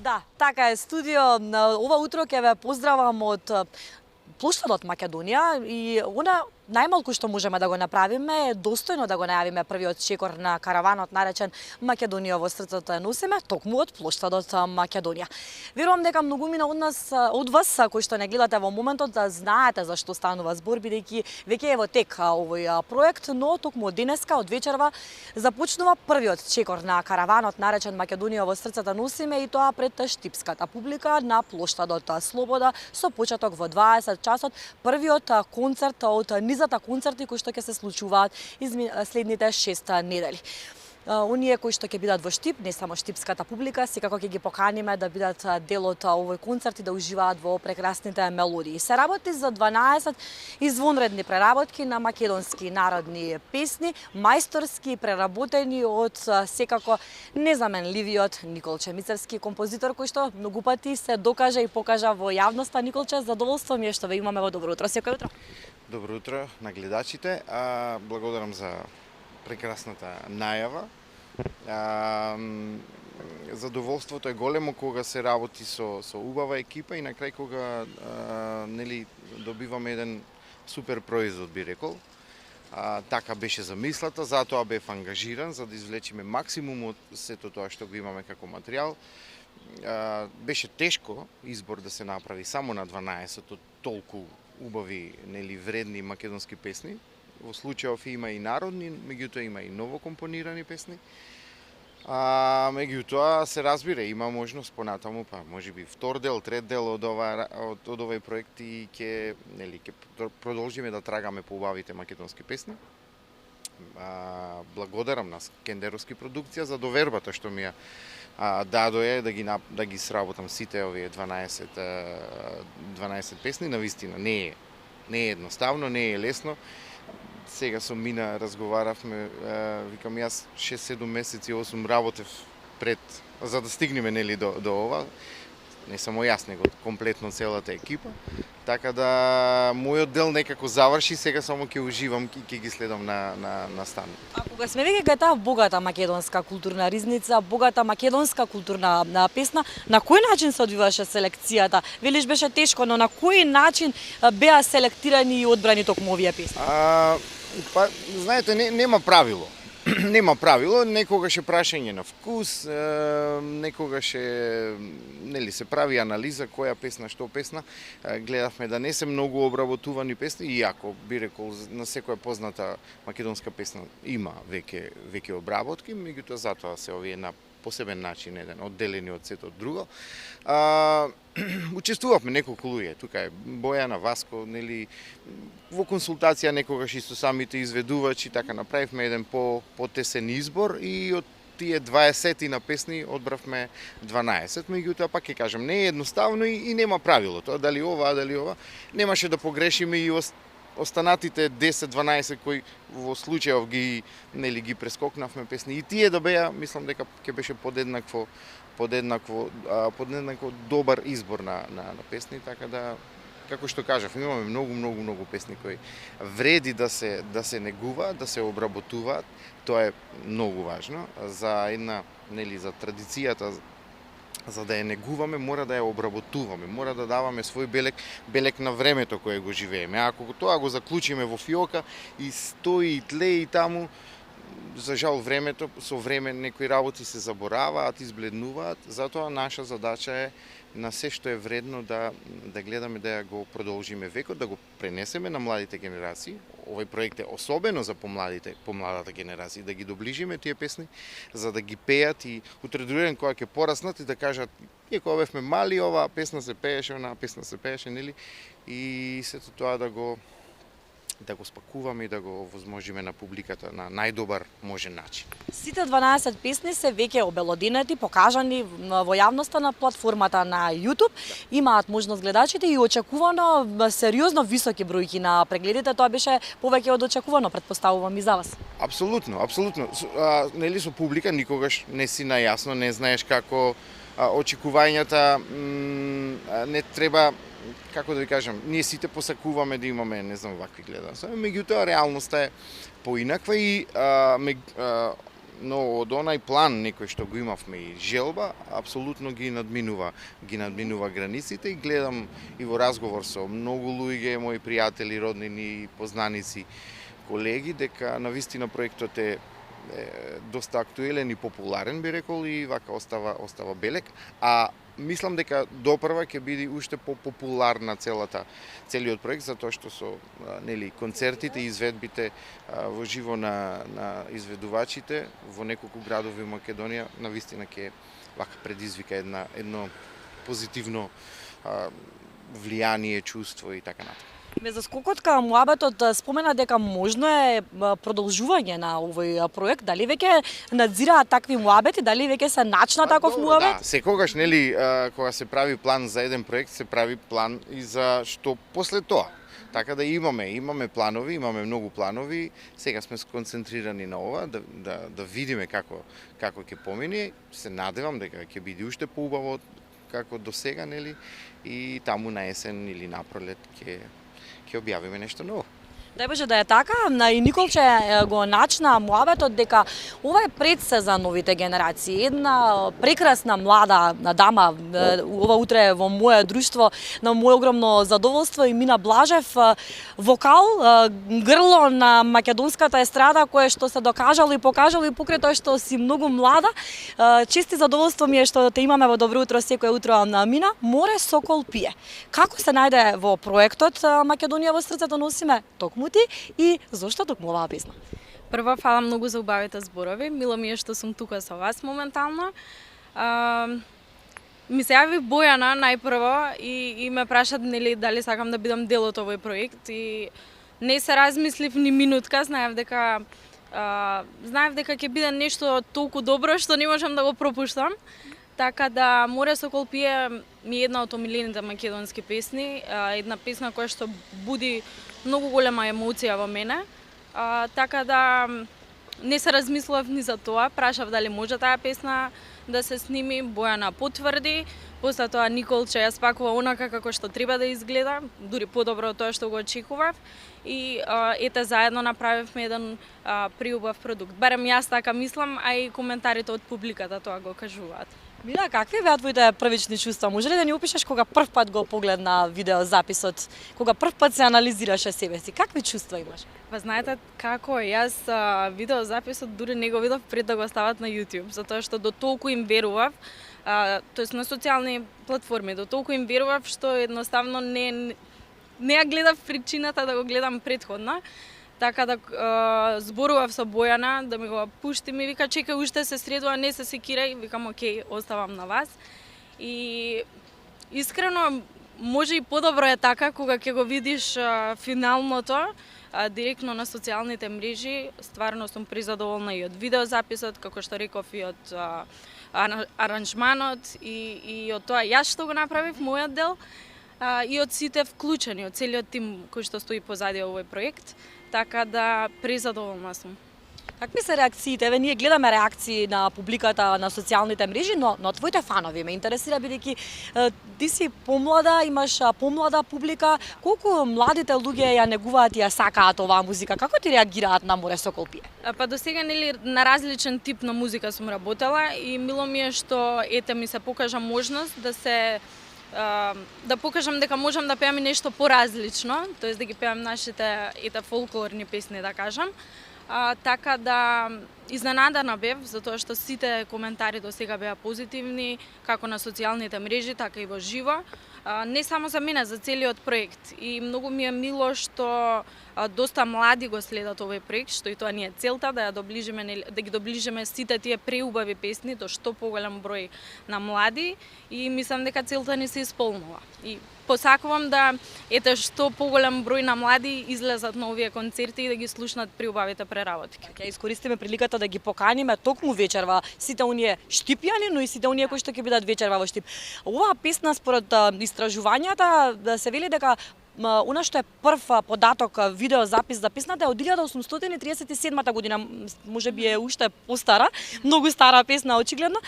Да, така е студио. Ова утро ќе ве поздравам од плоштадот Македонија и она најмалку што можеме да го направиме е достојно да го најавиме првиот чекор на караванот наречен Македонија во срцето ја носиме, токму од плоштадот Македонија. Верувам дека многумина од вас кои што не гледате во моментот да знаете за што станува збор, бидејќи веќе е во тек овој проект, но токму од денеска од вечерва започнува првиот чекор на караванот наречен Македонија во срцето носиме и тоа пред штипската публика на плоштадот Слобода со почеток во 20 часот, првиот концерт од низата концерти кои што ќе се случуваат следните 6 недели. Оние кои што ќе бидат во Штип, не само штипската публика, секако ќе ги поканиме да бидат дел од овој концерт и да уживаат во прекрасните мелодии. Се работи за 12 извонредни преработки на македонски народни песни, мајсторски преработени од секако незаменливиот Николче Мицевски, композитор кој што многу пати се докажа и покажа во јавноста. Николче, задоволство ми е што ве имаме во Добро утро. Секој утро. Добро утро на гледачите. Благодарам за прекрасната најава. Задоволството е големо кога се работи со убава екипа и на крај кога добиваме еден супер производ, би рекол. Така беше замислата, затоа бев ангажиран за да извлечиме максимум од сето тоа што го имаме како материјал. Беше тешко избор да се направи само на 12 од толку убави, вредни македонски песни. Во случајов има и народни, меѓутоа има и ново компонирани песни. Меѓутоа се разбира, има можност понатаму, па можеби втор дел, трет дел од овој проект и ќе продолжиме да трагаме по убавите македонски песни. Благодарам на Скендеровски продукција за довербата што ми ја дадоe да ги сработам сите овие 12 песни. Навистина не е едноставно, не е лесно. Сега со Мина разговаравме, викам јас 6-7 месеци, 8 работев пред за да стигнеме до ова. Не само јас, него комплетно целата екипа. Така да мојот дел некако заврши, сега само ќе уживам и ќе ги следам на стан. А кога сме веќе кај таа богата македонска културна ризница, богата македонска културна песна, на кој начин се одвиваше селекцијата? Велиш беше тешко, но на кој начин беа селектирани и одбрани токму овие песни? Па, знаете, нема правило. Нема правило, некогаш е прашање на вкус, некогаш се прави анализа која песна, што песна. Гледавме да не се многу обработувани песни, иако би рекол на секоја позната македонска песна има веќе обработки, меѓутоа затоа се овие на посебен начин, еден одделени од сето друго. Учествувавме неколку луѓе, тука е Бојана, Васко, во консултација некогаш и со самите изведувачи, така направивме еден потесен избор и од тие 20 на песни одбравме 12, меѓутоа пак ќе кажам, не е едноставно и нема правило, тоа дали ова, дали ова, немаше да погрешиме и останатите 10-12 кои во случајов ги прескокнавме песни и тие да беа, мислам дека ќе беше подеднакво добар избор на песни, така да како што кажав, имаме многу песни кои вреди да се негуваат, да се обработуваат. Тоа е многу важно за за традицијата. За да ја негуваме, мора да ја обработуваме, мора да даваме свој белек на времето кое го живееме. Ако тоа го заклучиме во фиока и стои и тлеи таму, за жал со време некои работи се забораваат, избледнуваат, затоа наша задача е на се што е вредно да гледаме да ја го продолжиме векот, да го пренесеме на младите генерации. Овој проект е особено за помладата генерација, да ги доближиме тие песни, за да ги пеат и утре другиден кога ќе пораснат и да кажат кога бевме мали, оваа песна се пееше, онаа песна се пееше, и сето тоа да го спакуваме и да го овозможиме на публиката на најдобар можен начин. Сите 12 песни се веќе обелоденети, покажани во јавноста на платформата на YouTube. Имаат можност гледачите и очекувано сериозно високи бројки на прегледите. Тоа беше повеќе од очекувано, претпоставувам и за вас. Апсолутно. Со публика никогаш не си најасно, не знаеш како очекувањата не треба. Како да ви кажам, ние сите посакуваме да имаме, вакви гледања. Меѓутоа, реалноста е поинаква и но од онај план некој што го имавме и желба, апсолутно ги надминува границите и гледам и во разговор со многу луѓе, мои пријатели, роднини, познаници, колеги, дека навистина проектот е доста актуелен и популарен, би рекол, и вака остава белек, а мислам дека допрва ќе биде уште популарна целиот проект, затоа што со концертите и изведбите во живо на изведувачите во неколку градови во Македонија навистина ќе вака предизвика едно позитивно влијание, чувство и така натаму. Ме заскокотка муабетот спомена дека можно е продолжување на овој проект, дали веќе надзираат такви муабети, дали веќе се начна таков муабет? Да, секогаш кога се прави план за еден проект, се прави план и за што после тоа. Така да имаме планови, имаме многу планови. Сега сме сконцентрирани на ова, да видиме како ќе помине. Се надевам дека ќе биде уште поубаво како до сега, и таму на есен или на пролет ќе објавиме нешто ново. Дај Боже да е така, и Николче го начна муабетот дека ова е предсе за новите генерации. Една прекрасна млада дама, ова утре во мое друштво, на моје огромно задоволство, и Мина Блажев, вокал, грло на македонската естрада, кое што се докажало и покажало и покрај тоа што си многу млада. Чести задоволство ми е што те имаме во Добро утро секој утро на Мина. Море сокол пие. Како се најде во проектот Македонија во срцето носиме? Токму ти и зошто токму оваа песна? Прво, фала многу за убавите зборови. Мило ми е што сум тука со вас моментално. Ми се јави Бојана најпрво и ме прашат дали сакам да бидам дел од овој проект, и не се размислив ни минутка, знаев дека ќе биде нешто толку добро што не можам да го пропуштам. Така да Море сокол пие ми е една од омилените македонски песни, една песна која што буди многу голема емоција во мене. Така да не се размислував ни за тоа, прашав дали може таа песна да се сними, Бојана потврди, после тоа Николче ја спакува онака како што треба да изгледа, дури подобро од тоа што го очекував, и ете заедно направивме еден приубав продукт. Барем јас така мислам, а и коментарите од публиката тоа го кажуваат. Мила, какви беа твоите првични чувства? Може ли да ни опишеш кога прв пат го погледна видеозаписот, кога прв пат се анализираше себе си? Какви чувства имаш? Па знаете како е, јас видеозаписот дури не го видов пред да го стават на YouTube, затоа што до толку им верував, тоест на социјални платформи, до толку им верував што едноставно не ја гледав причината да го гледам предходно. Така да зборував со Бојана да ми го пушти, ми вика чекај уште се средува, не се секирај, викам окей, оставам на вас. И искрено може и подобро е така кога ќе го видиш финалното директно на социјалните мрежи. Стварно сум презадоволна и од видеозаписот, како што реков, и од аранжманот, и од тоа јас што го направив, мојот дел, и од сите вклучени, од целиот тим кој што стои позади овој проект. Така да презадоволна сум. Какви се реакциите? Еве ние гледаме реакции на публиката на социјалните мрежи, но твоите фанови ме интересира, бидејќи ти си помлада, имаш помлада публика. Колку младите луѓе ја негуваат и ја сакаат оваа музика? Како ти реагираат на Море сокол пие? Па до сега на различен тип на музика сум работела и мило ми е што ми се покажа можност да покажам дека можам да пеам и нешто поразлично, тоест да ги пеам нашите фолклорни песни, да кажам. Така да изненадана бев, затоа што сите коментари до сега беа позитивни, како на социјалните мрежи, така и во живо. Не само за мене, за целиот проект. И многу ми е мило што доста млади го следат овој проект, што и тоа ни е целта, да ги доближиме сите тие преубави песни до што поголем број на млади, и мислам дека целта ни се исполнува. И посакувам да што поголем број на млади излезат на овие концерти и да ги слушнат преубавите преработки. Ќе искористиме приликата да ги поканиме токму вечерва сите оние штипјани, но и сите оние кои што ќе бидат вечерва во Штип. Оваа песна според истражувањата се вели дека она што е прв податок видеозапис за песната е од 1837 година, можеби е уште постара, многу стара песна очигледно.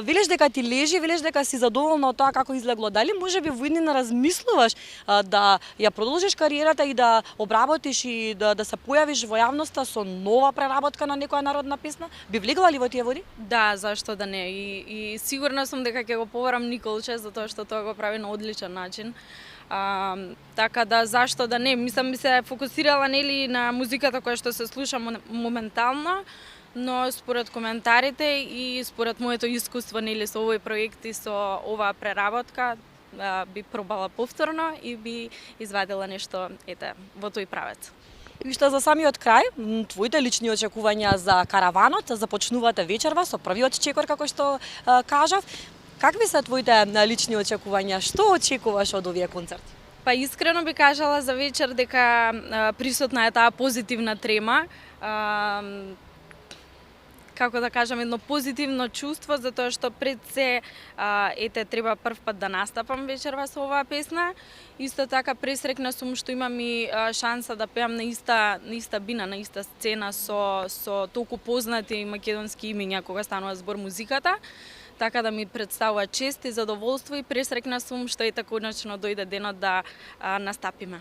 Велиш дека ти лежи, велиш дека си задоволна од тоа како излегло. Дали можеби во иднина размислуваш да ја продолжиш кариерата и да обработиш и да се појавиш во јавноста со нова преработка на некоја народна песна? Би влегла ли во тие води? Да, зашто да не. И сигурна сум дека ќе го побарам Николче, затоа што тоа го прави на одличен начин. Така да, зашто да не? Мислам, би се фокусирала нели на музиката која што се слуша моментално, но според коментарите и според моето искуство нели со овој проект и со оваа преработка, би пробала повторно и би извадила нешто во тој правец. И што за самиот крај, твоите лични очекувања за караванот, започнувате вечерва со првиот чекор како што кажав. Какви се твоите лични очекувања? Што очекуваш од овие концерти? Па искрено би кажала за вечер дека присутна е таа позитивна трема, како да кажам, едно позитивно чувство, затоа што пред се треба прв пат да настапам вечерва со оваа песна. Исто така пресрекна сум што имам и шанса да пеам на иста бина, на иста сцена со толку познати македонски имиња кога станува збор музиката. Така да ми представува чест и задоволство и пресрекна сум што конечно дојде денот да настапиме.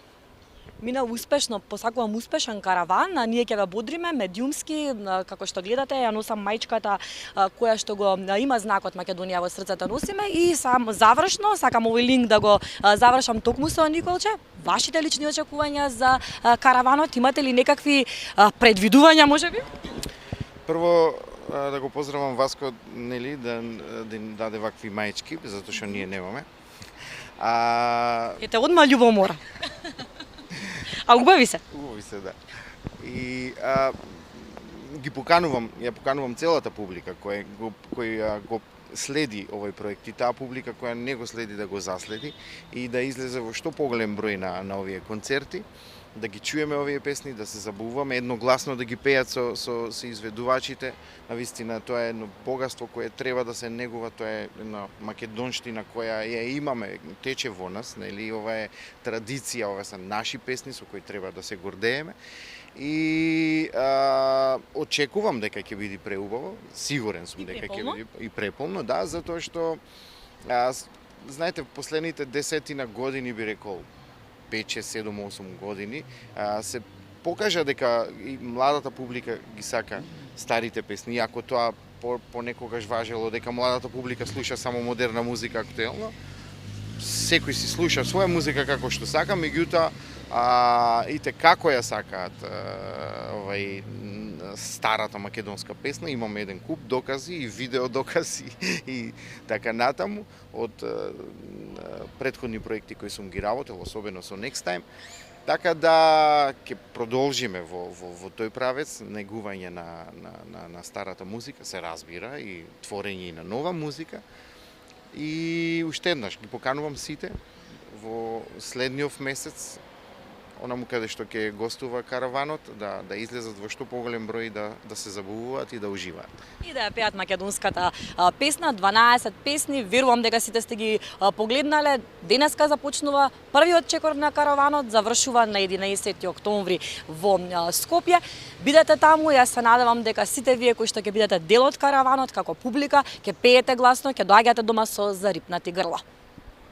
Мина успешно, посакувам успешен караван, ние ќе ве бодриме медиумски, како што гледате, ја носам маичката која што го има знакот Македонија во срцето носиме и сам завршно, сакам овој линк да го завршам токму со Николче. Вашите лични очекувања за караванот, имате ли некакви предвидувања можеби? Прво да го поздравам Васко, нели, да даде вакви маички, затоа што ние немаме. Ете одма љубомора. А убави се. Убави се, да. И ја поканувам целата публика која го следи овој проект и таа публика која не го следи да го заследи и да излезе во што поголем број на овие концерти, да ги чуеме овие песни, да се забавуваме, едногласно да ги пеат со изведувачите. Навистина тоа е едно богатство кое треба да се негува, тоа е една македонштина која ја имаме, тече во нас, нели, ова е традиција, ова се наши песни со кои треба да се гордееме. И очекувам дека ќе биде преубаво, сигурен сум дека ќе биде и преполно, да, затоа што знаете, последните 10 години би рекол 5, 7, 8 години се покажа дека и младата публика ги сака старите песни, иако тоа понекогаш важело дека младата публика слуша само модерна музика актуелно. Секој си слуша своја музика како што сака, меѓутоа ите како ја сакаат старата македонска песна, имаме еден куп докази и видео докази и така натаму од претходни проекти кои сум ги работел, особено со Next Time. Така да ќе продолжиме во тој правец, негување на старата музика, се разбира, и творење на нова музика. И уште еднаш ги поканувам сите во следниот месец, онаму каде што ќе гостува караванот, да излезат во што поголем број да се забавуваат и да уживаат. И да ја пеат македонската песна, 12 песни, верувам дека сите сте ги погледнале. Денеска започнува првиот чекор на караванот, завршува на 11 октомври во Скопје. Бидете таму, јас се надевам дека сите вие кои што ќе бидете дел од караванот како публика, ќе пеете гласно, ќе доаѓате дома со зарипнати грла.